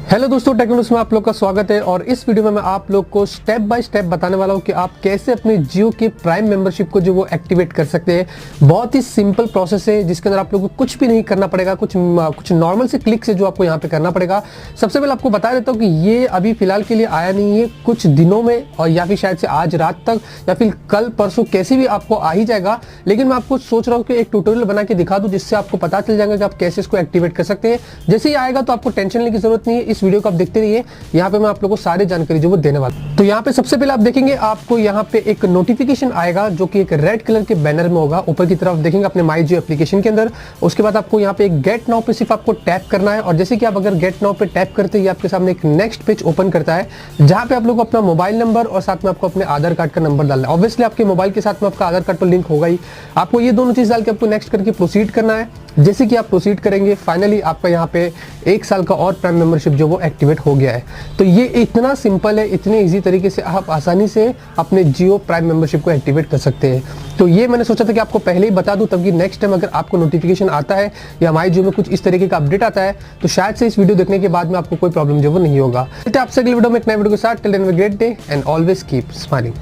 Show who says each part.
Speaker 1: Hello दोस्तों, technology में आप लोग का स्वागत है। और इस वीडियो में मैं आप लोग को स्टेप बाय स्टेप बताने वाला हूं कि आप कैसे अपने जियो के प्राइम मेंबरशिप को जो वो एक्टिवेट कर सकते हैं। बहुत ही सिंपल प्रोसेस है जिसके अंदर आप लोगों को कुछ भी नहीं करना पड़ेगा, कुछ नॉर्मल से क्लिक से जो आपको यहाँ पे करना पड़ेगा। सबसे पहले आपको बता देता हूँ कि ये अभी फिलहाल के लिए आया नहीं है, कुछ दिनों में और या फिर शायद से आज रात तक या फिर कल परसों कैसे भी आपको आ ही जाएगा। लेकिन मैं आपको सोच रहा हूँ कि एक ट्यूटोरियल बना के दिखा दूँ जिससे आपको पता चल जाएगा कि आप कैसे इसको एक्टिवेट कर सकते हैं। जैसे ही आएगा तो आपको टेंशन लेने की जरूरत नहीं है, इस वीडियो को आप देखते रहिए। यहाँ पे मैं आप लोगों को सारी जानकारी जो वो देने वाला हूं। तो यहाँ पे सबसे पहले आप देखेंगे आपको यहाँ पे एक नोटिफिकेशन आएगा जो कि एक रेड कलर के बैनर में होगा, ऊपर की तरफ देखेंगे अपने माई जियो एप्लीकेशन के अंदर। उसके बाद आपको यहाँ पे एक गेट नाउ पे सिर्फ आपको टैप करना है और जैसे कि आप अगर गेट नाउ पे टैप करते ही आपके सामने एक नेक्स्ट पेज ओपन करता है जहाँ पे आप लोग अपना मोबाइल नंबर और साथ में आपको अपने आधार कार्ड का नंबर डालना है। ऑब्वियसली आपके मोबाइल के साथ में आपका आधार कार्ड तो लिंक होगा ही, आपको ये दोनों चीज डाल के आपको नेक्स्ट करके प्रोसीड करना है। जैसे कि आप प्रोसीड करेंगे फाइनली आपका यहाँ पे 1 साल का और प्राइम मेंबरशिप जो वो एक्टिवेट हो गया है। तो ये इतना सिंपल है, इतने इजी तरीके से आप आसानी से अपने जियो प्राइम मेंबरशिप को एक्टिवेट कर सकते हैं। तो ये मैंने सोचा था कि आपको पहले ही बता दूं, तब नेक्स्ट टाइम अगर आपको नोटिफिकेशन आता है या हमारे जियो में कुछ इस तरीके का अपडेट आता है तो शायद से इस वीडियो देखने के बाद में आपको कोई प्रॉब्लम जो वो नहीं होगा। आपसे अगले वीडियो में एक नए वीडियो के साथ, till then have a great day and always keep smiling.